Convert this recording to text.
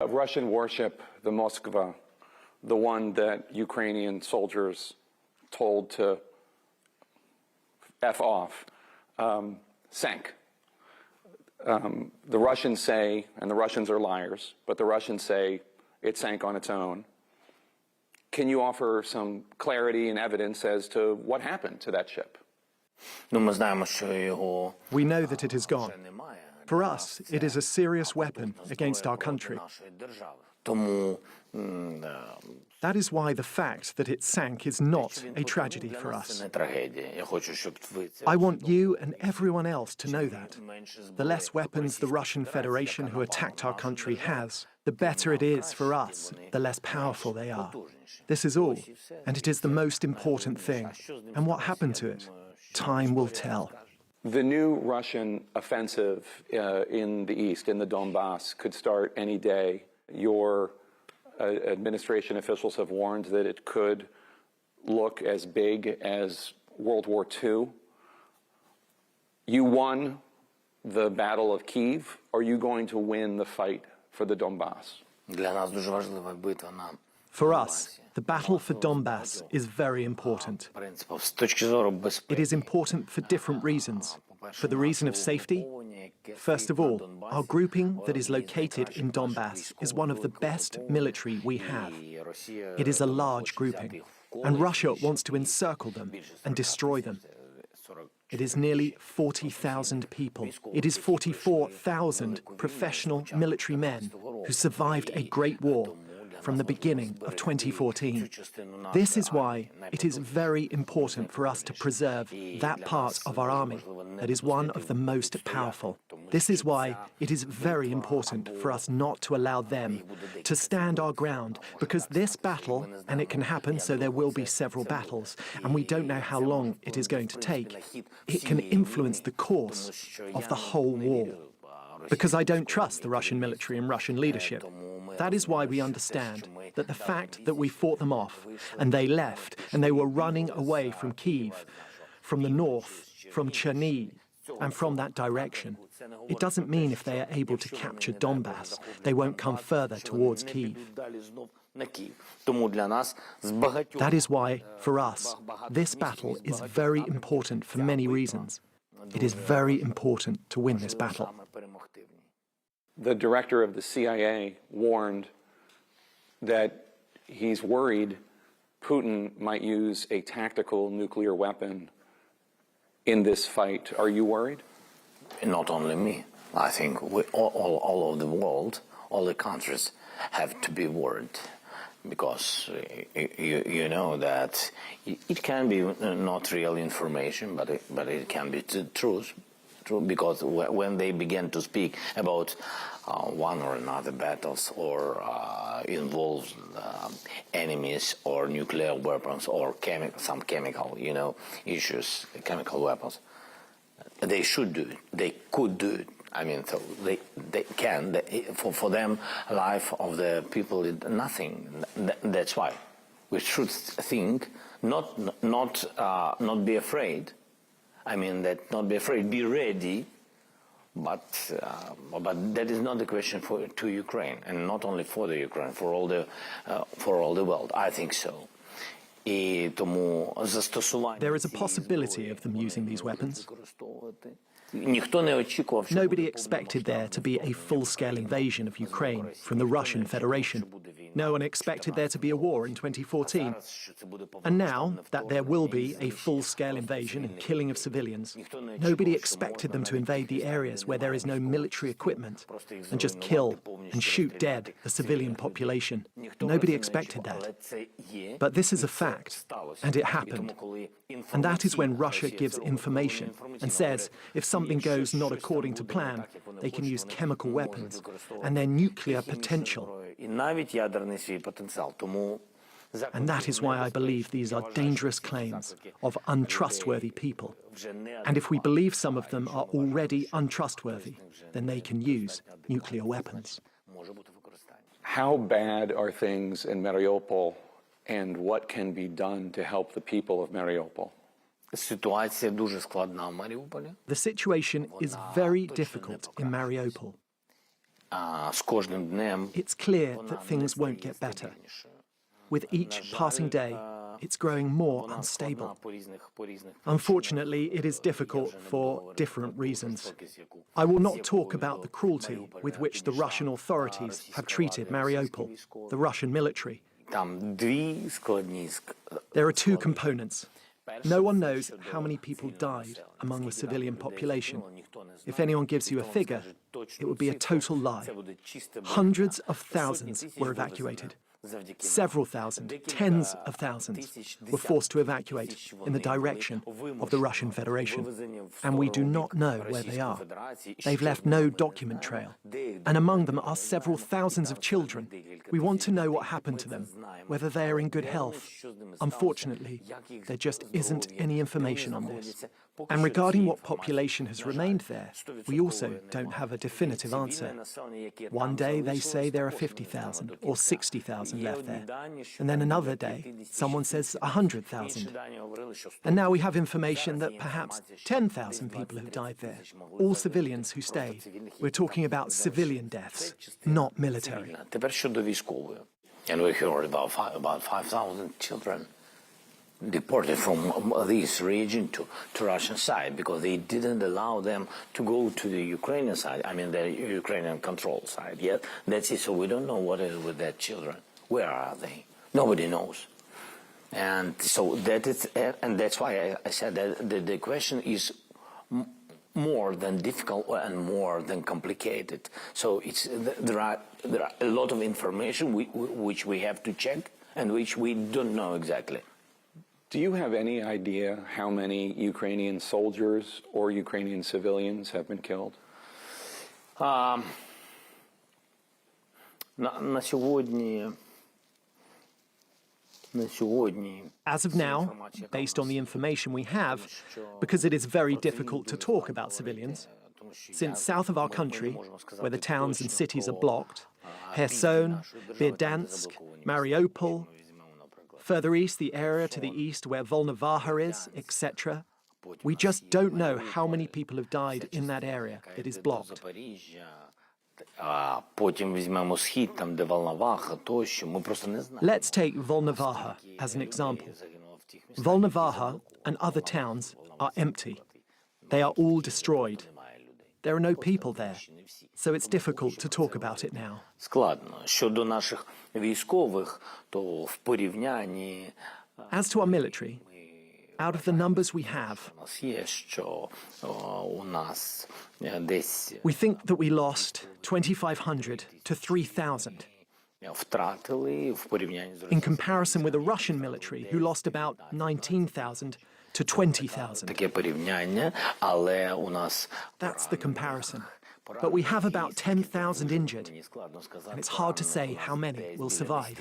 A Russian warship, the Moskva, the one that Ukrainian soldiers told to F off, sank. The Russians say, and the Russians are liars, but the Russians say it sank on its own. Can you offer some clarity and evidence as to what happened to that ship? We know that it is gone. For us, it is a serious weapon against our country. That is why the fact that it sank is not a tragedy for us. I want you and everyone else to know that. The less weapons the Russian Federation who attacked our country has, the better it is for us, the less powerful they are. This is all, and it is the most important thing. And what happened to it? Time will tell. The new Russian offensive in the east, in the Donbass, could start any day. Your administration officials have warned that it could look as big as World War II. You won the Battle of Kyiv. Are you going to win the fight for the Donbass? For us, the battle for Donbass is very important. It is important for different reasons. For the reason of safety, first of all, our grouping that is located in Donbass is one of the best military we have. It is a large grouping, and Russia wants to encircle them and destroy them. It is nearly 40,000 people. It is 44,000 professional military men who survived a great war from the beginning of 2014. This is why it is very important for us to preserve that part of our army that is one of the most powerful. This is why it is very important for us not to allow them to stand our ground, because this battle, and it can happen, so there will be several battles, and we don't know how long it is going to take, it can influence the course of the whole war. Because I don't trust the Russian military and Russian leadership. That is why we understand that the fact that we fought them off, and they left, and they were running away from Kyiv, from the north, from Chernihiv, and from that direction, it doesn't mean if they are able to capture Donbass, they won't come further towards Kyiv. That is why, for us, this battle is very important for many reasons. It is very important to win this battle. The director of the CIA warned that he's worried Putin might use a tactical nuclear weapon in this fight. Are you worried? Not only me. I think all over the world, all the countries have to be worried, because you know that it can be not real information, but it can be truth. Because when they begin to speak about one or another battles or involves enemies or nuclear weapons or some chemical, issues, chemical weapons, they should do it. They could do it. I mean, so they can. For them, life of the people is nothing. That's why we should think, not be afraid. I mean, that not be afraid, be ready, but that is not the question to Ukraine, and not only for the Ukraine, for all the world. I think so. There is a possibility of them using these weapons. Nobody expected there to be a full-scale invasion of Ukraine from the Russian Federation. No one expected there to be a war in 2014. And now that there will be a full-scale invasion and killing of civilians, nobody expected them to invade the areas where there is no military equipment and just kill and shoot dead the civilian population. Nobody expected that. But this is a fact, and it happened. And that is when Russia gives information and says if something goes not according to plan, they can use chemical weapons and their nuclear potential. And that is why I believe these are dangerous claims of untrustworthy people. And if we believe some of them are already untrustworthy, then they can use nuclear weapons. How bad are things in Mariupol, and what can be done to help the people of Mariupol? The situation is very difficult in Mariupol. З кожним днем It's clear that things won't get better. With each passing day, it's growing more unstable. Unfortunately, it is difficult for different reasons. I will not talk about the cruelty with which the Russian authorities have treated Mariupol, the Russian military. там дві складні. There are two components. No one knows how many people died among the civilian population. If anyone gives you a figure, it would be a total lie. Hundreds of thousands were evacuated. Several thousand, tens of thousands, were forced to evacuate in the direction of the Russian Federation. And we do not know where they are. They've left no document trail. And among them are several thousands of children. We want to know what happened to them, whether they are in good health. Unfortunately, there just isn't any information on this. And regarding what population has remained there, we also don't have a definitive answer. One day they say there are 50,000 or 60,000 left there. And then another day, someone says 100,000. And now we have information that perhaps 10,000 people have died there, all civilians who stayed. We're talking about civilian deaths, not military. Тепер щодо військової. And we heard about 5,000 children deported from this region to Russian side because they didn't allow them to go to the Ukrainian side, I mean the Ukrainian control side. Yet that's it, so we don't know what is with that children. Where are they? Nobody knows. And so that is, and that's why I said that the question is more than difficult and more than complicated. So it's there are a lot of information which we have to check and which we don't know exactly. Do you have any idea how many Ukrainian soldiers or Ukrainian civilians have been killed? На сьогодні. As of now, based on the information we have, because it is very difficult to talk about civilians, since south of our country, where the towns and cities are blocked, Kherson, Berdyansk, Mariupol, further east, the area to the east where Volnovakha is, etc., we just don't know how many people have died in that area. It is blocked. Потім візьмемо схід, там де Волноваха, тощо, ми просто не знаємо. Let's take Volnovakha as an example. Volnovakha and other towns are empty. They are all destroyed. There are no people there, so it's difficult to talk about it now. Складно. Щодо наших військових, то в порівнянні As to our military, out of the numbers we have, у нас є, що у нас десь we think that we lost 2,500 to 3,000. втратили в порівнянні з In comparison with the Russian military, who lost about 19,000 to 20,000. таке порівняння, але у нас That's the comparison. But we have about 10,000 injured, and it's hard to say how many will survive.